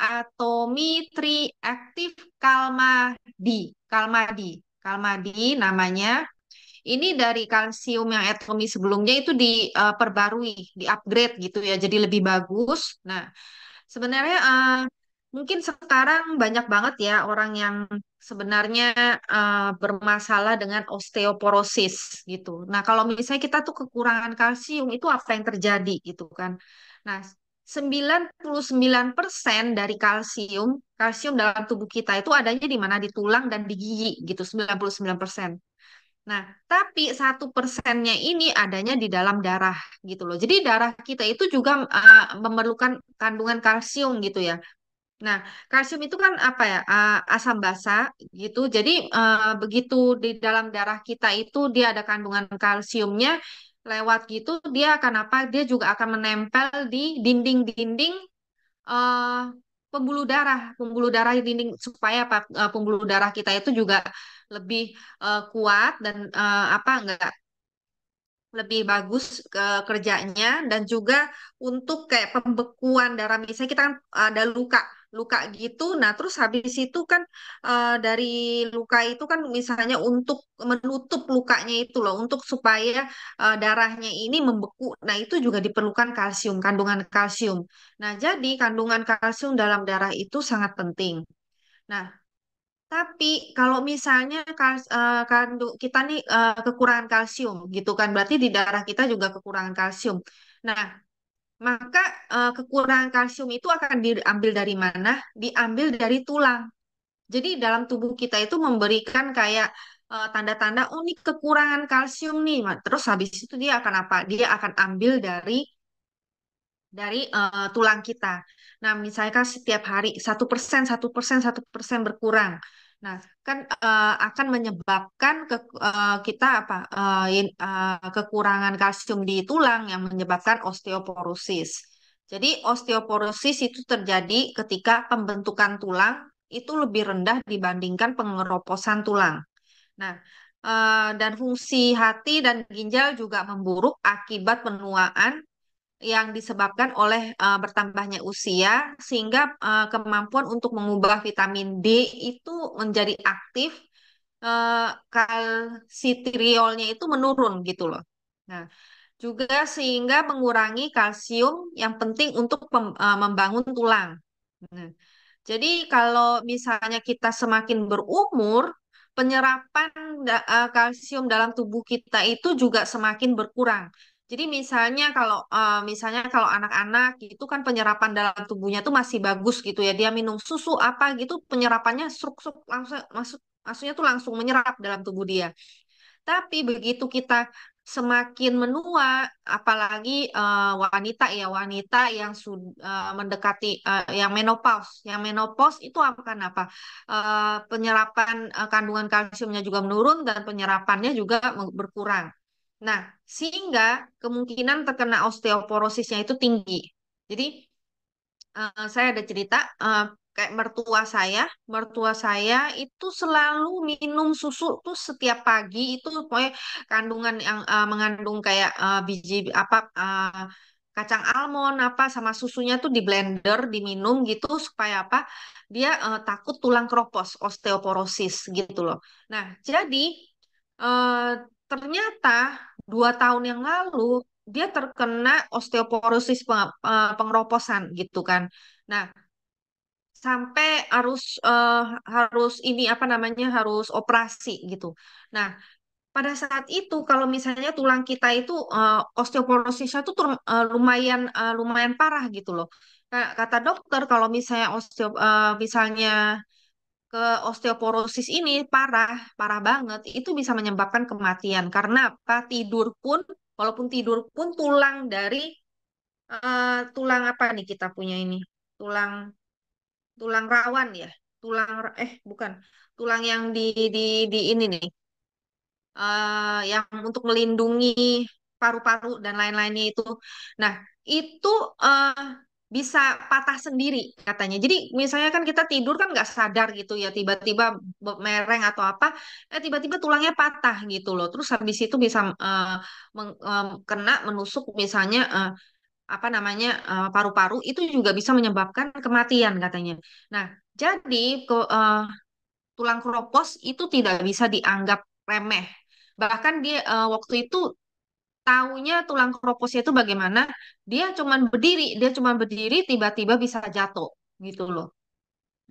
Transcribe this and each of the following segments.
atomi-triaktif kalmadi. Kalmadi. Kalmadi namanya. Ini dari kalsium yang atomi sebelumnya itu diperbarui, di-upgrade gitu ya, jadi lebih bagus. Nah, sebenarnya mungkin sekarang banyak banget ya orang yang sebenarnya bermasalah dengan osteoporosis gitu. Nah, kalau misalnya kita tuh kekurangan kalsium itu apa yang terjadi gitu kan. Nah, 99% dari kalsium dalam tubuh kita itu adanya di mana? Di tulang dan di gigi gitu, 99%. Nah, tapi 1%-nya ini adanya di dalam darah gitu loh. Jadi darah kita itu juga memerlukan kandungan kalsium gitu ya. Nah, kalsium itu kan apa ya? Asam basa gitu. Jadi begitu di dalam darah kita itu dia ada kandungan kalsiumnya lewat gitu, dia akan apa? Dia juga akan menempel di dinding-dinding eh, pembuluh darah di dinding supaya apa? Pembuluh darah kita itu juga lebih kuat dan apa enggak lebih bagus ke kerjanya dan juga untuk kayak pembekuan darah misalnya kita kan ada luka gitu nah terus habis itu kan dari luka itu kan misalnya untuk menutup lukanya itu loh untuk supaya darahnya ini membeku nah itu juga diperlukan kalsium kandungan kalsium nah jadi kandungan kalsium dalam darah itu sangat penting. Nah, tapi kalau misalnya kita nih kekurangan kalsium gitu kan, berarti di darah kita juga kekurangan kalsium. Nah, maka kekurangan kalsium itu akan diambil dari mana? Diambil dari tulang. Jadi dalam tubuh kita itu memberikan kayak tanda-tanda, oh ini kekurangan kalsium nih. Terus habis itu dia akan apa? Dia akan ambil dari tulang kita. Nah, misalkan setiap hari 1%, 1%, 1% berkurang. Nah, kan akan menyebabkan kita apa kekurangan kalsium di tulang yang menyebabkan osteoporosis. Jadi osteoporosis itu terjadi ketika pembentukan tulang itu lebih rendah dibandingkan pengeroposan tulang. Nah, dan fungsi hati dan ginjal juga memburuk akibat penuaan yang disebabkan oleh bertambahnya usia sehingga kemampuan untuk mengubah vitamin D itu menjadi aktif kalsitriolnya itu menurun gitu loh. Nah, juga sehingga mengurangi kalsium yang penting untuk membangun tulang. Nah, jadi kalau misalnya kita semakin berumur, penyerapan kalsium dalam tubuh kita itu juga semakin berkurang. Jadi misalnya kalau anak-anak itu kan penyerapan dalam tubuhnya tuh masih bagus gitu ya. Dia minum susu apa gitu penyerapannya sruk-sruk langsung maksudnya tuh langsung menyerap dalam tubuh dia. Tapi begitu kita semakin menua, apalagi wanita ya, wanita yang sudah mendekati yang menopause itu akan apa? Penyerapan kandungan kalsiumnya juga menurun dan penyerapannya juga berkurang. Nah, sehingga kemungkinan terkena osteoporosisnya itu tinggi. Jadi saya ada cerita kayak mertua saya itu selalu minum susu tuh setiap pagi itu pokoknya kandungan yang mengandung kayak biji apa kacang almond apa sama susunya tuh di blender diminum gitu supaya apa dia takut tulang keropos osteoporosis gitu loh. Nah jadi eh, ternyata 2 tahun yang lalu dia terkena osteoporosis pengeroposan gitu kan. Nah, sampai harus ini apa namanya harus operasi gitu. Nah, pada saat itu kalau misalnya tulang kita itu osteoporosisnya tuh lumayan parah gitu loh. Kata dokter kalau misalnya misalnya ke osteoporosis ini parah, parah banget, itu bisa menyebabkan kematian karena apa? Walaupun tidur pun tulang apa nih kita punya ini? Tulang tulang rawan ya, bukan, tulang yang di ini nih, yang untuk melindungi paru-paru dan lain-lainnya itu. Nah, itu eh, bisa patah sendiri katanya. Jadi misalnya kan kita tidur kan nggak sadar gitu ya, tiba-tiba mereng atau apa, tiba-tiba tulangnya patah gitu loh. Terus habis itu bisa kena menusuk misalnya apa namanya paru-paru itu juga bisa menyebabkan kematian katanya. Nah, jadi tulang kropos itu tidak bisa dianggap remeh. Bahkan dia waktu itu taunya tulang kroposnya itu bagaimana? Dia cuma berdiri tiba-tiba bisa jatuh gitu loh.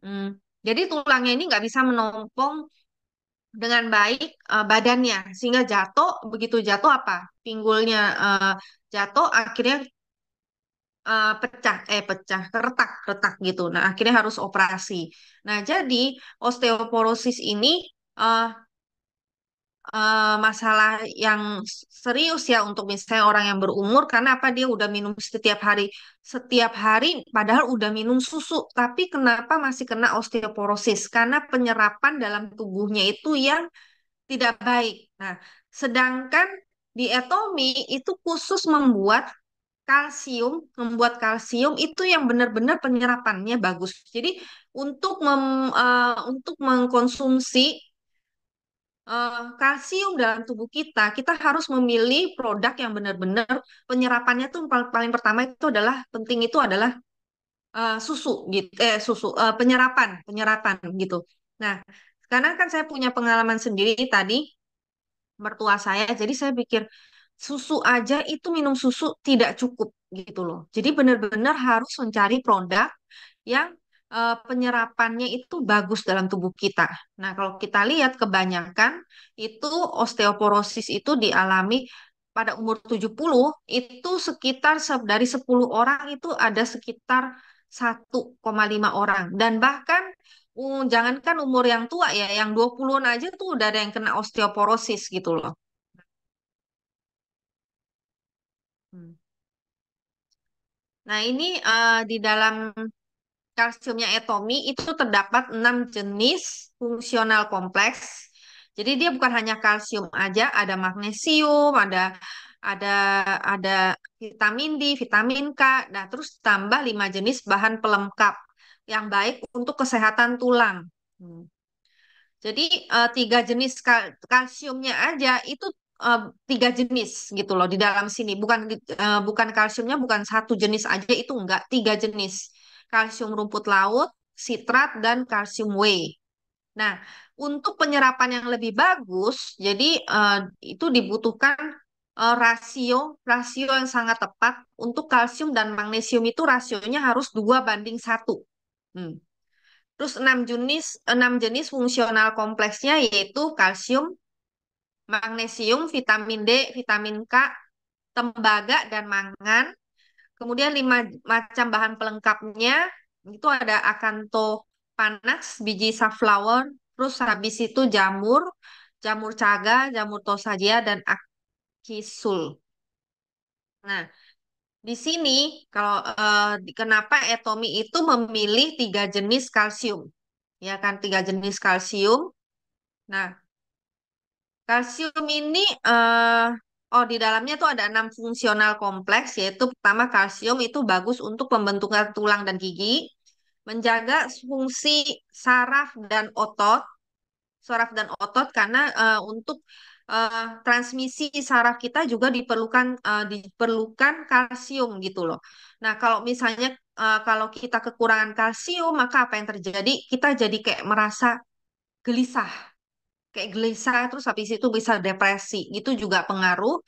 Hmm. Jadi tulangnya ini nggak bisa menompong dengan baik badannya sehingga jatuh. Begitu jatuh apa? Pinggulnya jatuh akhirnya pecah, retak gitu. Nah, akhirnya harus operasi. Nah, jadi osteoporosis ini eh, masalah yang serius ya untuk misalnya orang yang berumur karena apa dia udah minum setiap hari padahal udah minum susu tapi kenapa masih kena osteoporosis karena penyerapan dalam tubuhnya itu yang tidak baik. Nah, sedangkan di Etomi itu khusus membuat kalsium itu yang benar-benar penyerapannya bagus. Jadi untuk mengkonsumsi kalsium dalam tubuh kita, kita harus memilih produk yang benar-benar penyerapannya tuh paling pertama itu adalah penting itu adalah susu gitu, penyerapan gitu. Nah, karena kan saya punya pengalaman sendiri tadi mertua saya, jadi saya pikir susu aja itu minum susu tidak cukup gitu loh. Jadi benar-benar harus mencari produk yang penyerapannya itu bagus dalam tubuh kita. Nah, kalau kita lihat kebanyakan itu osteoporosis itu dialami pada umur 70 itu sekitar dari 10 orang itu ada sekitar 1,5 orang dan bahkan jangankan umur yang tua ya, yang 20-an aja tuh udah ada yang kena osteoporosis gitu loh. Hmm. Nah, ini di dalam kalsiumnya Etomi itu terdapat 6 jenis fungsional kompleks. Jadi dia bukan hanya kalsium aja, ada magnesium, ada ada vitamin D, vitamin K, nah terus tambah 5 jenis bahan pelengkap yang baik untuk kesehatan tulang. Hmm. Jadi 3 jenis kalsiumnya aja itu eh, 3 jenis gitu loh di dalam sini. Bukan kalsiumnya bukan satu jenis aja itu enggak 3 jenis. Kalsium rumput laut, sitrat dan kalsium whey. Nah, untuk penyerapan yang lebih bagus, jadi itu dibutuhkan rasio rasio yang sangat tepat untuk kalsium dan magnesium itu rasionya harus 2:1. Hmm. Terus 6 jenis fungsional kompleksnya yaitu kalsium, magnesium, vitamin D, vitamin K, tembaga dan mangan. Kemudian 5 macam bahan pelengkapnya itu ada akantopanas, biji safflower, terus habis itu jamur, jamur caga, jamur tosaja dan akisul. Nah, di sini kalau kenapa Etomi itu memilih 3 jenis kalsium, ya kan 3 jenis kalsium. Nah, kalsium ini oh di dalamnya tuh ada 6 fungsional kompleks yaitu pertama kalsium itu bagus untuk pembentukan tulang dan gigi, menjaga fungsi saraf dan otot, karena untuk transmisi saraf kita juga diperlukan kalsium gitu loh. Nah, kalau misalnya kalau kita kekurangan kalsium, maka apa yang terjadi? Kita jadi gelisah kayak gelisah terus habis itu bisa depresi itu juga pengaruh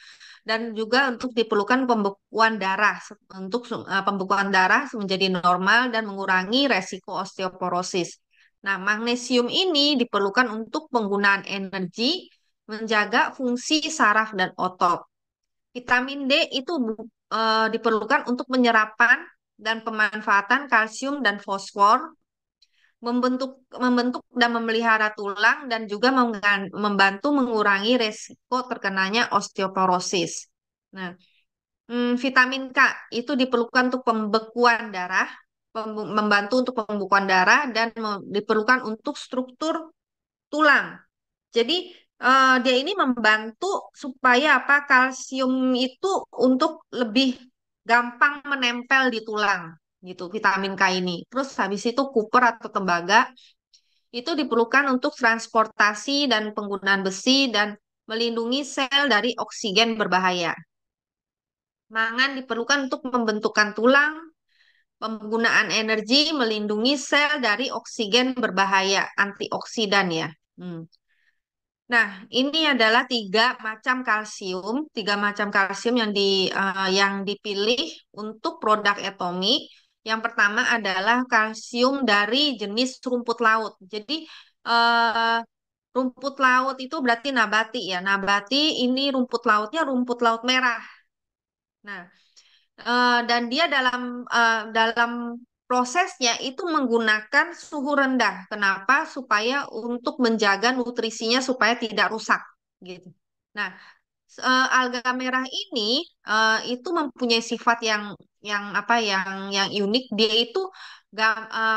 dan juga untuk diperlukan pembekuan darah menjadi normal dan mengurangi resiko osteoporosis. Nah, magnesium ini diperlukan untuk penggunaan energi, menjaga fungsi saraf dan otot. Vitamin D itu diperlukan untuk penyerapan dan pemanfaatan kalsium dan fosfor, membentuk dan memelihara tulang dan juga membantu mengurangi resiko terkenanya osteoporosis. Nah, vitamin K itu diperlukan untuk pembekuan darah, membantu untuk pembekuan darah dan diperlukan untuk struktur tulang. Jadi dia ini membantu supaya apa kalsium itu untuk lebih gampang menempel di tulang gitu vitamin K ini. Terus habis itu kuper atau tembaga itu diperlukan untuk transportasi dan penggunaan besi dan melindungi sel dari oksigen berbahaya. Mangan diperlukan untuk pembentukan tulang, penggunaan energi, melindungi sel dari oksigen berbahaya, antioksidan ya. Hmm. Nah, ini adalah tiga macam kalsium yang dipilih untuk produk Atomy. Yang pertama adalah kalsium dari jenis rumput laut. Jadi eh, rumput laut itu berarti nabati ya. Nabati ini rumput lautnya rumput laut merah. Nah, dan dia dalam prosesnya itu menggunakan suhu rendah. Kenapa? Supaya untuk menjaga nutrisinya supaya tidak rusak gitu. Nah, alga merah ini itu mempunyai sifat yang apa yang unik. Dia itu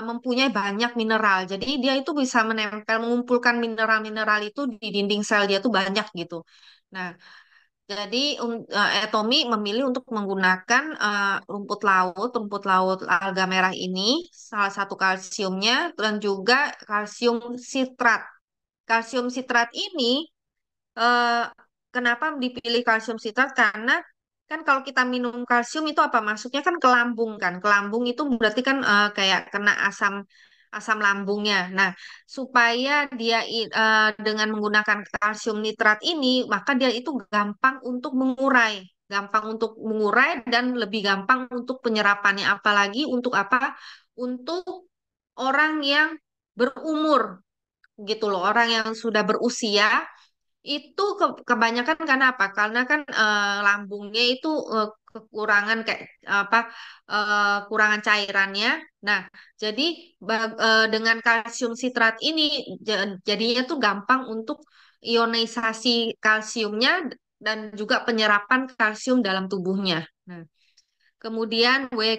mempunyai banyak mineral. Jadi dia itu bisa mengumpulkan mineral-mineral itu di dinding sel dia tuh banyak gitu. Nah, jadi Atomy memilih untuk menggunakan rumput laut alga merah ini, salah satu kalsiumnya dan juga kalsium sitrat. Kalsium sitrat ini eh, kenapa dipilih kalsium sitrat? Karena kan kalau kita minum kalsium itu apa? Masuknya kan ke lambung kan. Ke lambung itu berarti kan kayak kena asam asam lambungnya. Nah, supaya dengan menggunakan kalsium nitrat ini, maka dia itu gampang untuk mengurai dan lebih gampang untuk penyerapannya. Apalagi untuk apa? Untuk orang yang berumur gitu loh, orang yang sudah berusia itu kebanyakan karena apa? Karena kan lambungnya itu kekurangan kayak apa kurangan cairannya. Nah, jadi dengan kalsium sitrat ini jadinya tuh gampang untuk ionisasi kalsiumnya dan juga penyerapan kalsium dalam tubuhnya. Nah, kemudian W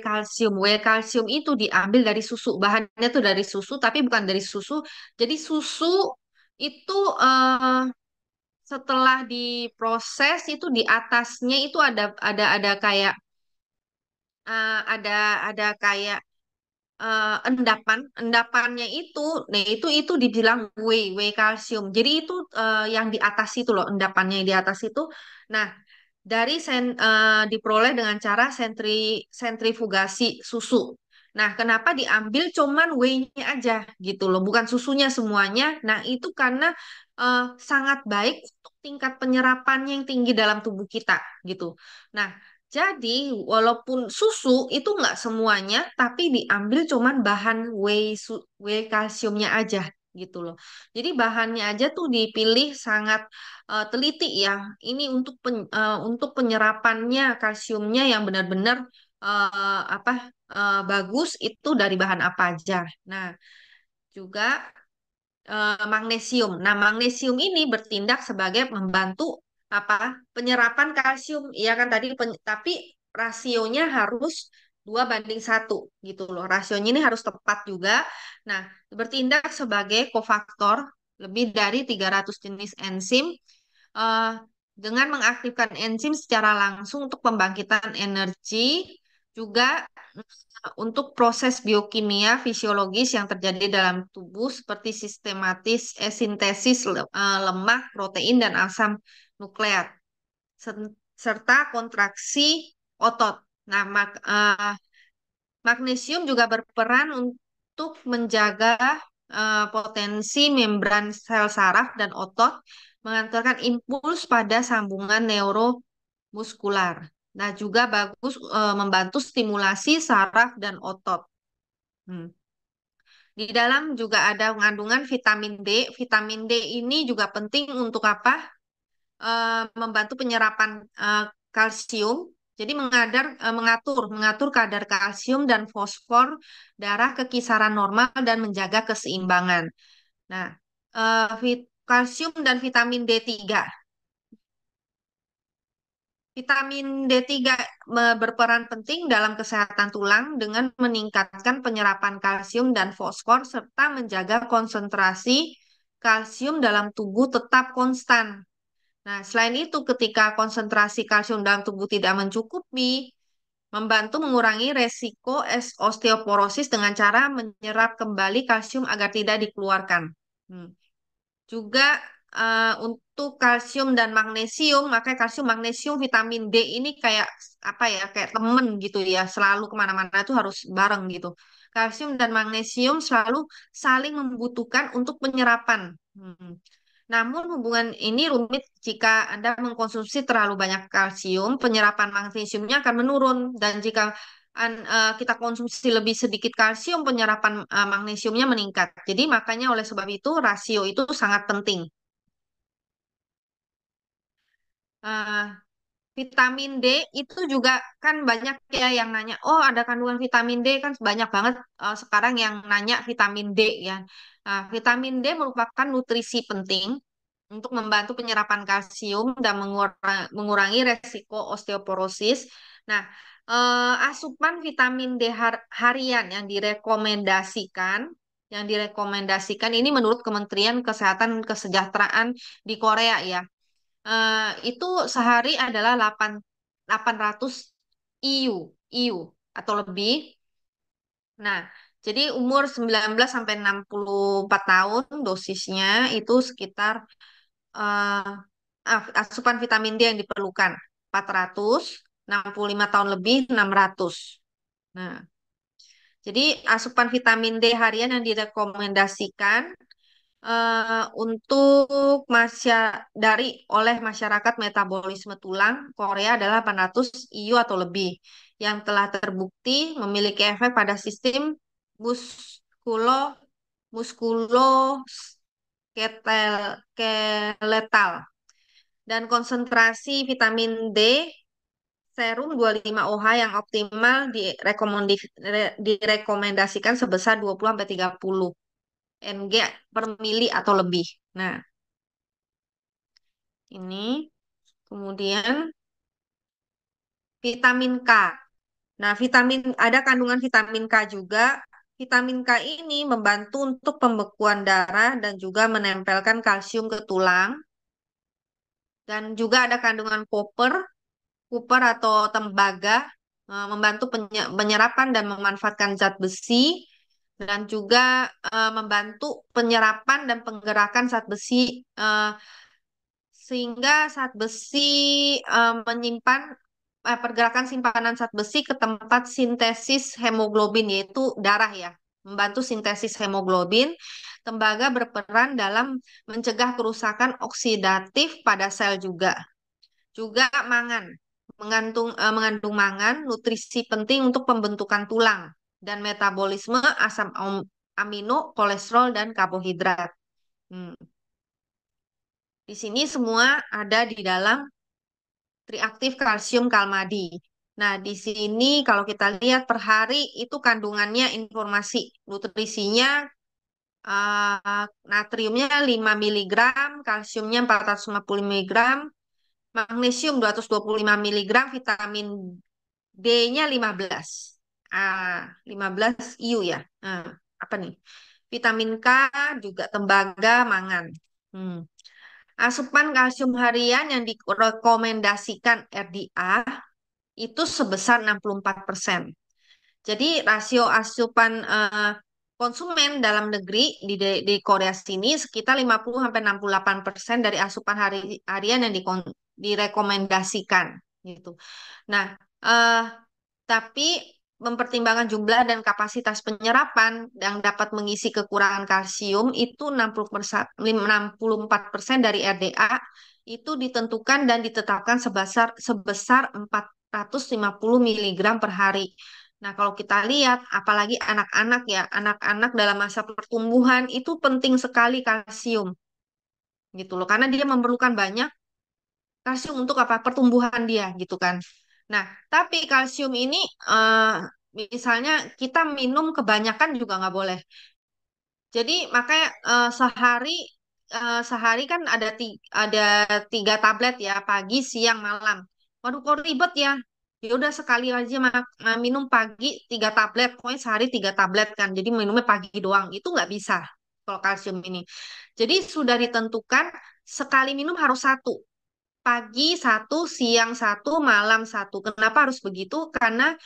kalsium itu diambil dari susu. Bahannya tuh dari susu, tapi bukan dari susu. Jadi susu itu setelah diproses itu di atasnya itu ada kayak ada kayak endapannya itu nah itu dibilang whey kalsium jadi itu yang di atas itu loh endapannya yang di atas itu nah diperoleh dengan cara sentrifugasi susu. Nah, kenapa diambil cuman whey-nya aja gitu loh, bukan susunya semuanya. Nah, itu karena sangat baik untuk tingkat penyerapannya yang tinggi dalam tubuh kita gitu. Nah, jadi walaupun susu itu nggak semuanya, tapi diambil cuman bahan whey kalsiumnya aja gitu loh. Jadi bahannya aja tuh dipilih sangat teliti ya. Ini untuk penyerapannya kalsiumnya yang benar-benar apa bagus itu dari bahan apa aja. Nah, juga magnesium. Nah, magnesium ini bertindak sebagai membantu apa penyerapan kalsium. Iya kan tadi tapi rasionya harus 2:1 gitu loh. Rasionya ini harus tepat juga. Nah, bertindak sebagai kofaktor lebih dari 300 jenis enzim eh, dengan mengaktifkan enzim secara langsung untuk pembangkitan energi, juga untuk proses biokimia fisiologis yang terjadi dalam tubuh seperti sintesis lemak, protein, dan asam nukleat, serta kontraksi otot. Nah, magnesium juga berperan untuk menjaga potensi membran sel saraf dan otot, mengantarkan impuls pada sambungan neuromuskular. Nah, juga bagus membantu stimulasi saraf dan otot. Hmm. Di dalam juga ada kandungan vitamin D. Vitamin D ini juga penting untuk apa? Membantu penyerapan kalsium. Jadi mengatur kadar kalsium dan fosfor darah ke kisaran normal dan menjaga keseimbangan. Nah, kalsium dan vitamin D3. Vitamin D3 berperan penting dalam kesehatan tulang dengan meningkatkan penyerapan kalsium dan fosfor serta menjaga konsentrasi kalsium dalam tubuh tetap konstan. Nah, selain itu, ketika konsentrasi kalsium dalam tubuh tidak mencukupi, membantu mengurangi resiko osteoporosis dengan cara menyerap kembali kalsium agar tidak dikeluarkan. Hmm. Juga untuk kalsium dan magnesium, makanya kalsium, magnesium, vitamin D ini kayak apa ya, kayak temen gitu ya, selalu kemana-mana tuh harus bareng gitu. Kalsium dan magnesium selalu saling membutuhkan untuk penyerapan. Hmm. Namun hubungan ini rumit jika Anda mengkonsumsi terlalu banyak kalsium, penyerapan magnesiumnya akan menurun. Dan jika kita konsumsi lebih sedikit kalsium, penyerapan magnesiumnya meningkat. Jadi makanya oleh sebab itu rasio itu sangat penting. Eh, Vitamin D itu juga kan banyak ya yang nanya, oh ada kandungan vitamin D kan banyak banget sekarang yang nanya vitamin D ya. Nah, vitamin D merupakan nutrisi penting untuk membantu penyerapan kalsium dan mengurangi resiko osteoporosis. Nah, asupan vitamin D harian yang direkomendasikan ini menurut Kementerian Kesehatan dan Kesejahteraan di Korea ya. Itu sehari adalah 800 IU, IU atau lebih. Nah, jadi umur 19 sampai 64 tahun dosisnya itu sekitar eh, asupan vitamin D yang diperlukan 400, 65 tahun lebih 600. Nah, jadi asupan vitamin D harian yang direkomendasikan untuk oleh masyarakat metabolisme tulang Korea adalah 800 IU atau lebih yang telah terbukti memiliki efek pada sistem muskulo muskuloskeletal dan konsentrasi vitamin D serum 25 OH yang optimal direkomendasikan sebesar 20-30 mg per mili atau lebih. Nah, ini kemudian vitamin K. Nah, ada kandungan vitamin K juga. Vitamin K ini membantu untuk pembekuan darah dan juga menempelkan kalsium ke tulang. Dan juga ada kandungan koper atau tembaga membantu penyerapan dan memanfaatkan zat besi dan juga membantu penyerapan dan penggerakan zat besi sehingga zat besi menyimpan pergerakan simpanan zat besi ke tempat sintesis hemoglobin yaitu darah ya, membantu sintesis hemoglobin. Tembaga berperan dalam mencegah kerusakan oksidatif pada sel juga. Juga mengandung mangan, nutrisi penting untuk pembentukan tulang dan metabolisme asam amino, kolesterol dan karbohidrat. Hmm. Di sini semua ada di dalam triaktif kalsium kalmadi. Nah, di sini kalau kita lihat per hari itu kandungannya informasi nutrisinya natriumnya 5 miligram, kalsiumnya 450 miligram, magnesium 225 miligram, vitamin D-nya 15. 15 IU ya. Apa nih? Vitamin K juga tembaga, mangan. Hmm. Asupan kalsium harian yang direkomendasikan RDA itu sebesar 64%. Jadi rasio asupan konsumen dalam negeri di Korea sini sekitar 50-68% dari asupan harian yang direkomendasikan gitu. Nah, eh, tapi mempertimbangkan jumlah dan kapasitas penyerapan yang dapat mengisi kekurangan kalsium itu 64% dari RDA itu ditentukan dan ditetapkan sebesar 450 miligram per hari. Nah, kalau kita lihat, apalagi anak-anak ya, anak-anak dalam masa pertumbuhan itu penting sekali kalsium, gitu loh, karena dia memerlukan banyak kalsium untuk apa? Pertumbuhan dia, gitu kan. Nah, tapi kalsium ini, misalnya kita minum kebanyakan juga nggak boleh. Jadi makanya sehari kan ada 3 tablet ya, pagi, siang, malam. Waduh, kok ribet ya? Ya udah sekali aja minum pagi 3 tablet, pokoknya sehari 3 tablet kan. Jadi minumnya pagi doang. Itu nggak bisa kalau kalsium ini. Jadi sudah ditentukan sekali minum harus satu. Pagi satu, siang satu, malam satu. Kenapa harus begitu? Karena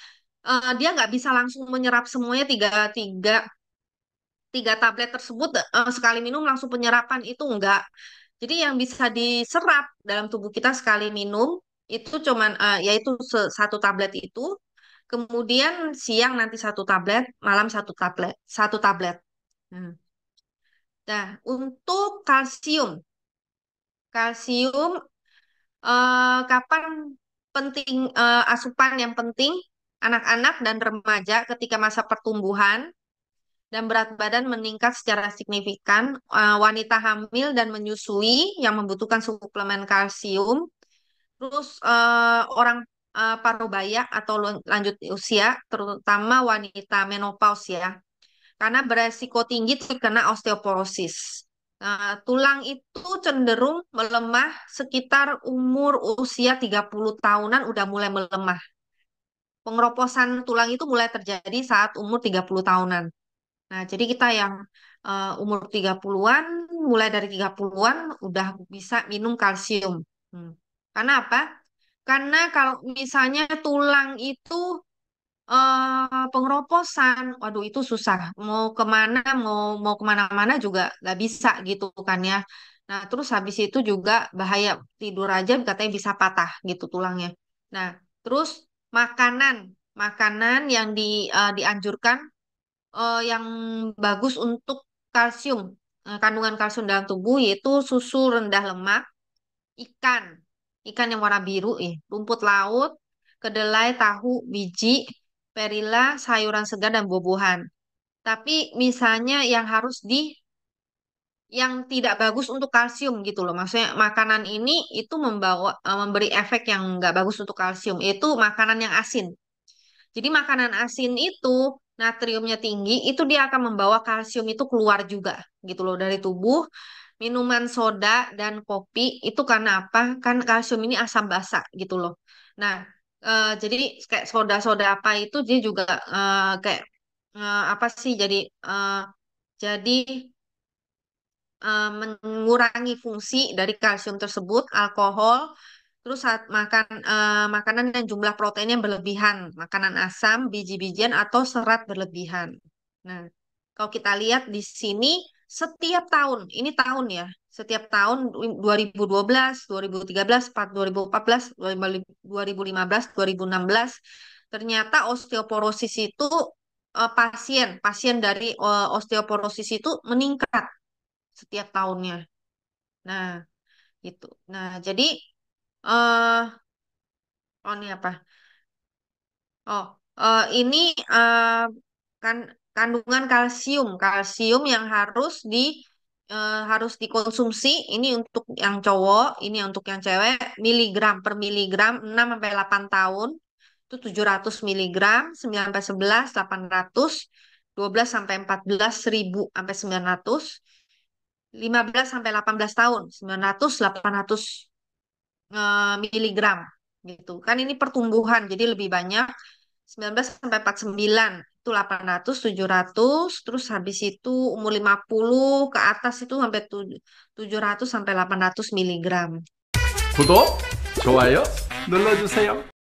dia nggak bisa langsung menyerap semuanya tiga, tiga 3 tablet tersebut sekali minum langsung penyerapan itu enggak. Jadi yang bisa diserap dalam tubuh kita sekali minum itu cuman yaitu satu tablet itu. Kemudian siang nanti satu tablet, malam satu tablet, satu tablet. Hmm. Nah, untuk kalsium, kalsium kapan penting asupan yang penting anak-anak dan remaja ketika masa pertumbuhan dan berat badan meningkat secara signifikan, wanita hamil dan menyusui yang membutuhkan suplemen kalsium, terus orang parubaya atau lanjut usia, terutama wanita menopause ya, karena beresiko tinggi terkena osteoporosis. Nah, tulang itu cenderung melemah sekitar umur usia 30 tahunan udah mulai melemah. Pengeroposan tulang itu mulai terjadi saat umur 30 tahunan. Nah, jadi kita yang umur 30-an, mulai dari 30-an udah bisa minum kalsium. Hmm. Karena apa? Karena kalau misalnya tulang itu pengeroposan, waduh itu susah. Mau kemana, mau kemana-mana juga nggak bisa gitu kan ya. Nah, terus habis itu juga bahaya tidur aja katanya bisa patah gitu tulangnya. Nah, terus makanan, makanan yang dianjurkan yang bagus untuk kalsium, kandungan kalsium dalam tubuh yaitu susu rendah lemak, ikan, ikan yang warna biru, rumput laut, kedelai, tahu, biji, perila, sayuran segar dan buah-buahan. Tapi misalnya yang tidak bagus untuk kalsium gitu loh. Maksudnya makanan ini itu memberi efek yang nggak bagus untuk kalsium, yaitu makanan yang asin. Jadi makanan asin itu natriumnya tinggi, itu dia akan membawa kalsium itu keluar juga gitu loh dari tubuh. Minuman soda dan kopi itu karena apa? Kan kalsium ini asam basa gitu loh. Nah, jadi kayak soda-soda apa itu dia juga kayak apa sih? Jadi mengurangi fungsi dari kalsium tersebut, alkohol, terus saat makan makanan dan jumlah proteinnya berlebihan, makanan asam, biji-bijian atau serat berlebihan. Nah, kalau kita lihat di sini setiap tahun, ini tahun ya, setiap tahun 2012, 2013, 2014, 2015, 2016, ternyata osteoporosis itu pasien dari osteoporosis itu meningkat setiap tahunnya. Nah, itu. Nah, jadi eh oh ini apa? Oh, ini kan kandungan kalsium, kalsium yang harus dikonsumsi. Ini untuk yang cowok, ini untuk yang cewek, miligram per miligram 6 sampai 8 tahun. Itu 700 miligram, 9 sampai 11, 800, 12 sampai 14 1000 sampai 900, 15 sampai 18 tahun, 900, 800 miligram gitu. Kan ini pertumbuhan jadi lebih banyak 19 sampai 49 itu 800 700 terus habis itu umur 50 ke atas itu sampai 700 sampai 800 miligram. 구독, 좋아요 눌러주세요.